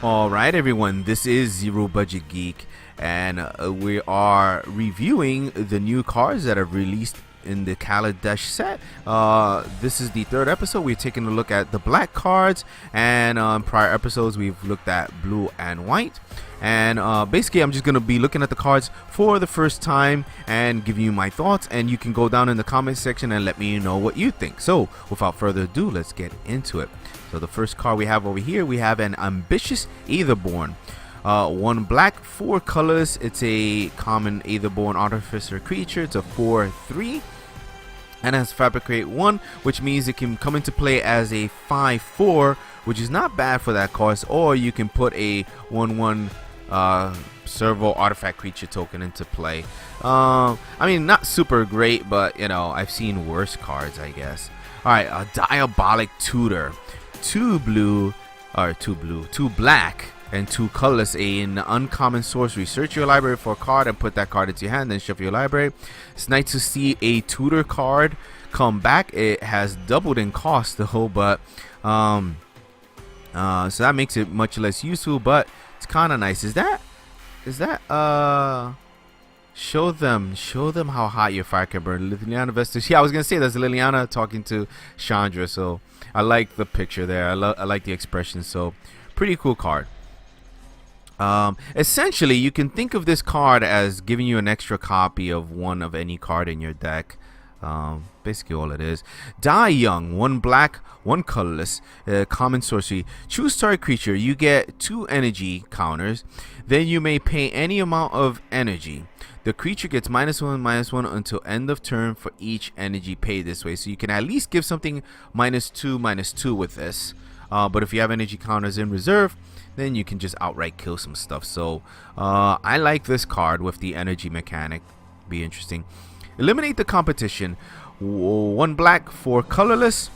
Alright everyone, this is Zero Budget Geek, and we are reviewing the new cards that are released in the Kaladesh set. This is the third episode. We're taking a look at the black cards, and on prior episodes we've looked at blue and white. And basically I'm just going to be looking at the cards for the first time and giving you my thoughts, and you can go down in the comment section and let me know what you think. So without further ado, let's get into it. So the first card we have over here, we have an ambitious Aetherborn. 1 black, 4 colors. It's a common Aetherborn artificer creature. It's a 4/3 and has fabricate 1, which means it can come into play as a 5/4, which is not bad for that cost. Or you can put a 1/1 servo artifact creature token into play. I mean, not super great, but you know, I've seen worse cards, I guess. All right, a diabolic tutor. 2 black and 2 colorless, an uncommon sorcery. Search your library for a card and put that card into your hand, then shuffle your library. It's nice to see a tutor card come back. It has doubled in cost though, but so that makes it much less useful, but it's kind of nice. Is that show them how hot your fire can burn. Liliana Vestas. Yeah, I was gonna say that's Liliana talking to Chandra, so I like the picture there. I like the expression. So pretty cool card. Essentially, you can think of this card as giving you an extra copy of one of any card in your deck. Basically all it is. Die Young. 1 black, 1 colorless, common sorcery. Choose target creature. You get 2 energy counters. Then you may pay any amount of energy. The creature gets -1/-1 until end of turn for each energy paid this way. So you can at least give something -2/-2 with this. But if you have energy counters in reserve, then you can just outright kill some stuff. So I like this card with the energy mechanic. Be interesting. Eliminate the competition. 1 black, 4 colorless.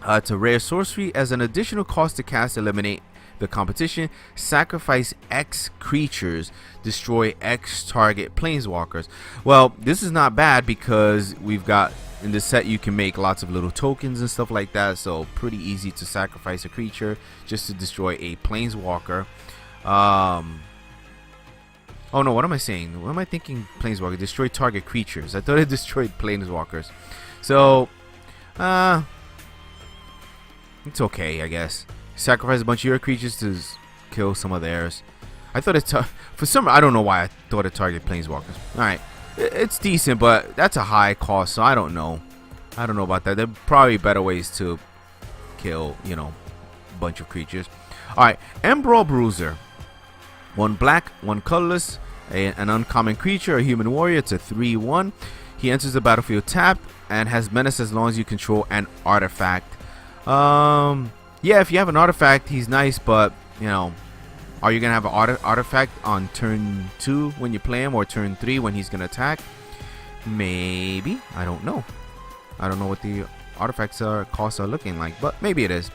It's a rare sorcery. As an additional cost to cast, eliminate the competition. Sacrifice X creatures. Destroy X target planeswalkers. Well, this is not bad because we've got in this set you can make lots of little tokens and stuff like that. So pretty easy to sacrifice a creature just to destroy a planeswalker. Oh no, what am I saying? What am I thinking? Planeswalker. Destroy target creatures. I thought it destroyed planeswalkers. So, it's okay, I guess. Sacrifice a bunch of your creatures to kill some of theirs. I thought it for some, I don't know why I thought it targeted planeswalkers. Alright, it's decent, but that's a high cost, so I don't know. I don't know about that. There are probably better ways to kill, you know, a bunch of creatures. Alright, Emerald Bruiser. 1 black, 1 colorless, an uncommon creature, a human warrior. It's a 3/1. He enters the battlefield tapped and has menace as long as you control an artifact. Yeah, if you have an artifact, he's nice, but you know, are you gonna have an artifact on turn 2 when you play him, or turn 3 when he's gonna attack? Maybe. I don't know. I don't know what the artifacts costs are looking like, but maybe it is.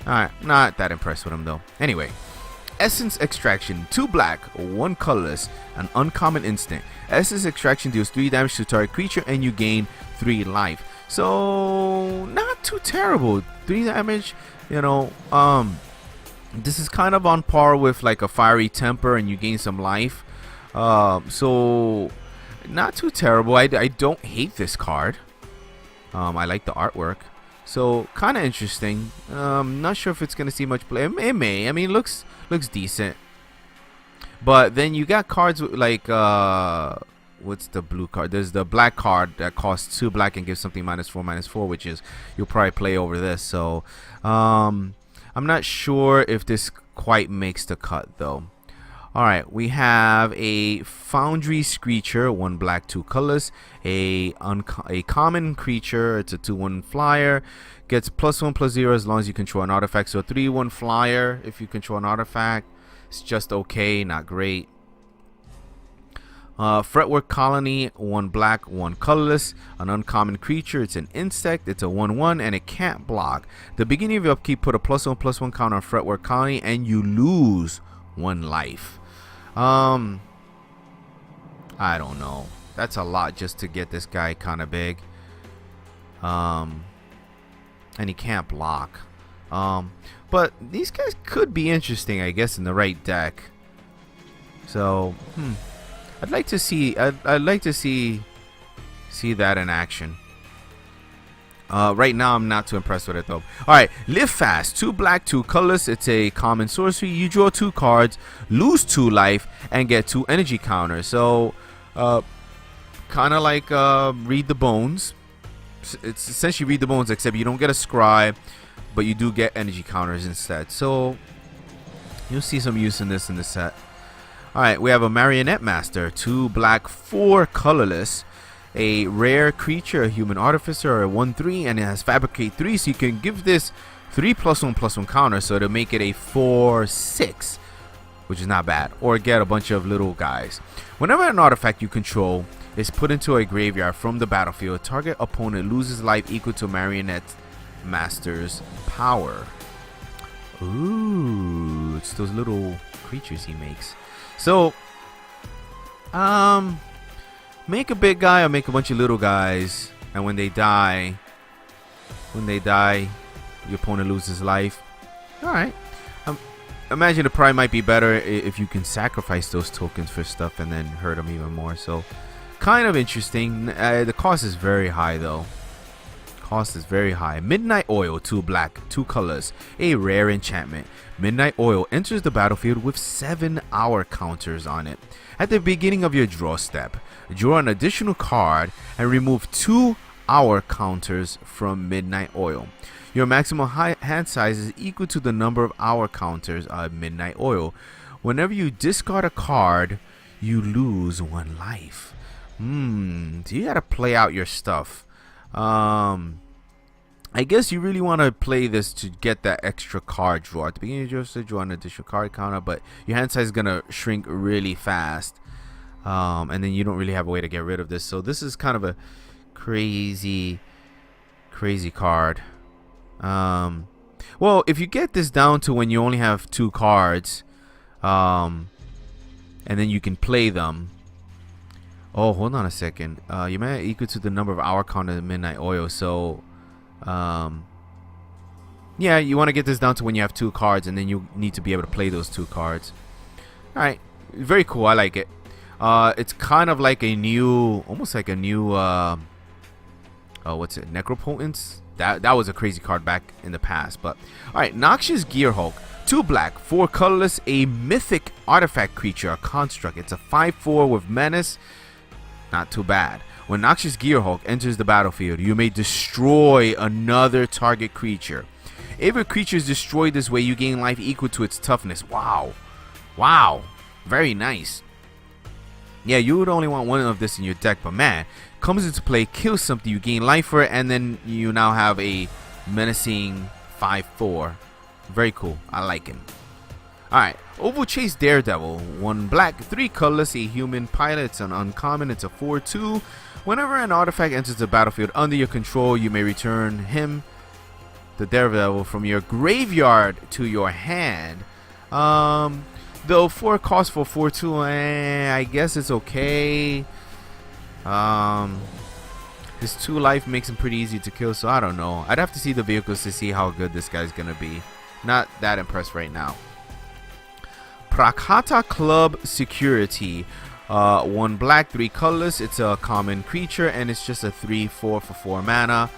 Alright, not that impressed with him though. Anyway, Essence Extraction. 2 black, 1 colorless, an uncommon instant. Essence Extraction deals 3 damage to target creature and you gain 3 life. So not too terrible. 3 damage, you know. This is kind of on par with like a Fiery Temper and you gain some life. So not too terrible. I don't hate this card. I like the artwork. So kind of interesting. Not sure if it's gonna see much play. It may. I mean, looks decent. But then you got cards with like what's the blue card? There's the black card that costs 2 black and gives something -4/-4, which is you'll probably play over this. So I'm not sure if this quite makes the cut though. Alright, we have a Foundry Screecher, 1 black, 2 colors, a common creature. It's a 2/1 flyer, gets +1/+0 as long as you control an artifact. So a 3/1 flyer if you control an artifact. It's just okay, not great. Fretwork Colony, 1 black, 1 colorless, an uncommon creature. It's an insect. It's a 1/1 and it can't block. The beginning of your upkeep, put a +1/+1 counter on Fretwork Colony and you lose 1 life. I don't know. That's a lot just to get this guy kind of big. And he can't block. But these guys could be interesting, I guess, in the right deck. So, I'd like to see. I'd like to see that in action. Right now, I'm not too impressed with it though. All right, live fast. 2 black, 2 colorless. It's a common sorcery. You draw 2 cards, lose 2 life, and get 2 energy counters. So, kind of like read the bones. It's essentially read the bones, except you don't get a scribe, but you do get energy counters instead. So you'll see some use in this set. All right, we have a marionette master. 2 black, 4 colorless. A rare creature, a human artificer, a 1/3, and it has fabricate 3, so you can give this 3+1/+1 counter, so to make it a 4/6, which is not bad, or get a bunch of little guys. Whenever an artifact you control is put into a graveyard from the battlefield, target opponent loses life equal to marionette master's power. Ooh, it's those little creatures he makes. So, make a big guy or make a bunch of little guys, and when they die, your opponent loses life. All right. Imagine it probably might be better if you can sacrifice those tokens for stuff and then hurt them even more. So, kind of interesting. The cost is very high though. Cost is very high. Midnight Oil, 2 black, 2 colors. A rare enchantment. Midnight Oil enters the battlefield with 7-hour counters on it. At the beginning of your draw step, draw an additional card and remove 2-hour counters from Midnight Oil. Your maximum hand size is equal to the number of hour counters of Midnight Oil. Whenever you discard a card, you lose 1 life. So you gotta play out your stuff. I guess you really want to play this to get that extra card draw. At the beginning of your draw, draw an additional card counter, but your hand size is gonna shrink really fast. And then you don't really have a way to get rid of this. So this is kind of a crazy card. Well, if you get this down to when you only have 2 cards, and then you can play them. Oh, hold on a second. You might equal to the number of hour counter of Midnight Oil. So, yeah, you want to get this down to when you have 2 cards, and then you need to be able to play those 2 cards. All right, very cool. I like it. It's kind of like a new, almost like a new, what's it? Necropotence. That was a crazy card back in the past. But all right, Noxious Gearhulk, 2 black, 4 colorless, a mythic artifact creature, a construct. It's a 5/4 with menace. Not too bad. When Noxious Gearhulk enters the battlefield, you may destroy another target creature. If a creature is destroyed this way, you gain life equal to its toughness. Wow. Very nice. Yeah, you would only want 1 of this in your deck, but man, comes into play, kills something, you gain life for it, and then you now have a menacing 5/4. Very cool. I like him. Alright, Oval Chase Daredevil, 1 black, 3 colorless, a human pilot. It's an uncommon. It's a 4/2. Whenever an artifact enters the battlefield under your control, you may return him, the Daredevil, from your graveyard to your hand. Though 4 cost for 4/2, I guess it's okay. His 2 life makes him pretty easy to kill, so I don't know. I'd have to see the vehicles to see how good this guy's gonna be. Not that impressed right now. Prakata Club Security, 1 black, 3 colorless. It's a common creature, and it's just a 3/4 for 4 mana.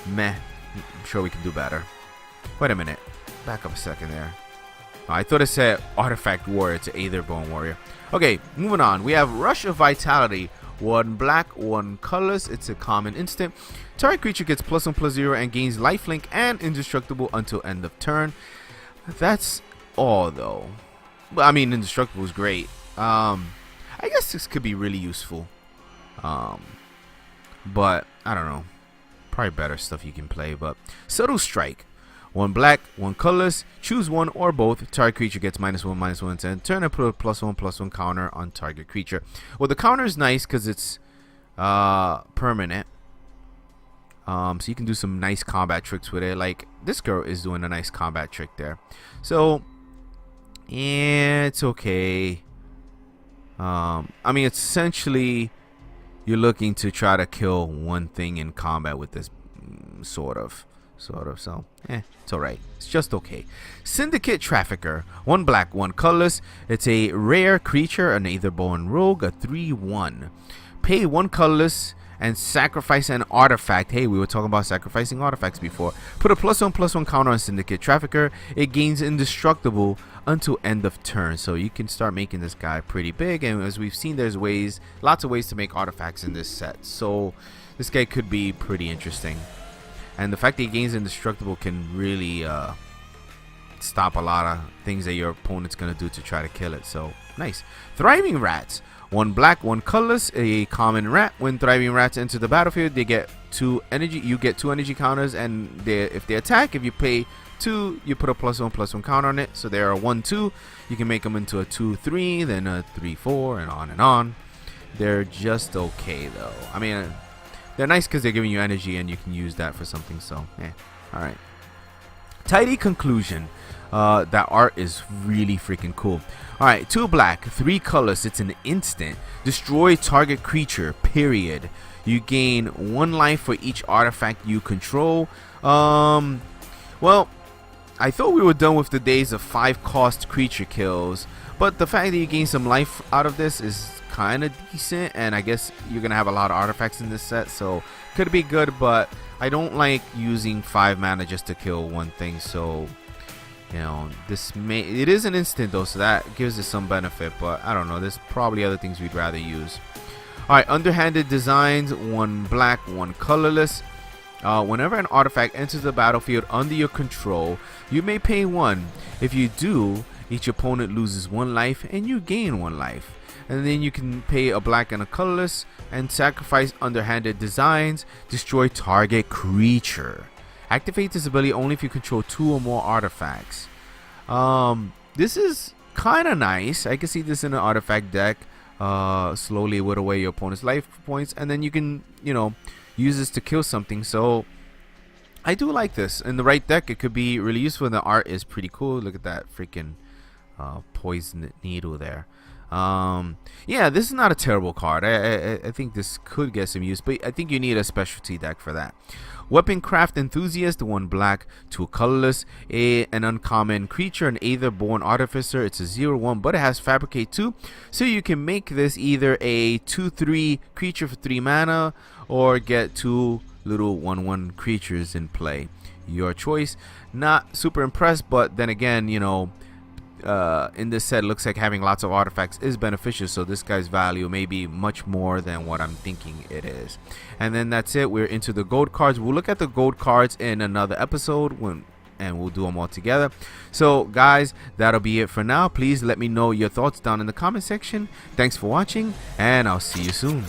Meh. I'm sure we can do better. Wait a minute. Back up a second there. I thought it said Artifact Warrior to Aetherbone Warrior. Okay, moving on. We have Rush of Vitality. 1 black, 1 colorless. It's a common instant. Target creature gets +1/+0 and gains lifelink and indestructible until end of turn. That's all though. But I mean, indestructible is great. I guess this could be really useful. But I don't know. Probably better stuff you can play. But Subtle Strike. 1 black, 1 colorless. Choose 1 or both. Target creature gets -1/-1 to end turn and put a +1/+1 counter on target creature. Well, the counter is nice because it's permanent. So you can do some nice combat tricks with it. Like this girl is doing a nice combat trick there. So yeah, it's okay. I mean, essentially, you're looking to try to kill one thing in combat with this, sort of. sort of. So, it's alright. It's just okay. Syndicate Trafficker. 1 black, 1 colorless. It's a rare creature, an Aetherborn rogue, a 3/1. Pay 1 colorless and sacrifice an artifact. Hey, we were talking about sacrificing artifacts before. Put a +1/+1 counter on Syndicate Trafficker. It gains indestructible until end of turn. So you can start making this guy pretty big. And as we've seen, there's lots of ways to make artifacts in this set. So this guy could be pretty interesting. And the fact that he gains indestructible can really stop a lot of things that your opponent's going to do to try to kill it. So nice. Thriving Rats. 1 black, 1 colorless, a common rat. When thriving rats enter the battlefield, they get 2 energy. You get 2 energy counters, and if they attack, if you pay 2, you put a +1/+1 counter on it. So they are 1/2. You can make them into a 2/3, then a 3/4, and on and on. They're just okay though. I mean, they're nice because they're giving you energy, and you can use that for something. So, all right. Tidy Conclusion. That art is really freaking cool. Alright, 2 black, 3 colors. It's an instant. Destroy target creature, period. You gain 1 life for each artifact you control. Well, I thought we were done with the days of 5-cost creature kills, but the fact that you gain some life out of this is kind of decent, and I guess you're going to have a lot of artifacts in this set, so could be good, but I don't like using 5 mana just to kill one thing, so... You know, it is an instant though, so that gives it some benefit, but I don't know, there's probably other things we'd rather use. Alright, underhanded designs. 1 black, 1 colorless. Whenever an artifact enters the battlefield under your control, you may pay 1. If you do, each opponent loses 1 life and you gain 1 life. And then you can pay a black and a colorless and sacrifice underhanded designs. Destroy target creature. Activate this ability only if you control 2 or more artifacts. This is kind of nice. I can see this in an artifact deck. Slowly whittle away your opponent's life points, and then you can, you know, use this to kill something. So I do like this. In the right deck, it could be really useful, and the art is pretty cool. Look at that freaking poison needle there. Yeah, this is not a terrible card. I think this could get some use, but I think you need a specialty deck for that. Weapon Craft Enthusiast. 1 black, 2 colorless, an uncommon creature, an Aetherborn Artificer. It's a 0/1, but it has Fabricate 2, so you can make this either a 2/3 creature for 3 mana, or get 2 little 1/1 creatures in play. Your choice. Not super impressed, but then again, you know, in this set, it looks like having lots of artifacts is beneficial, so this guy's value may be much more than what I'm thinking it is. And then that's it. We're into the gold cards. We'll look at the gold cards in another episode and we'll do them all together. So guys, that'll be it for now. Please let me know your thoughts down in the comment section. Thanks for watching, and I'll see you soon.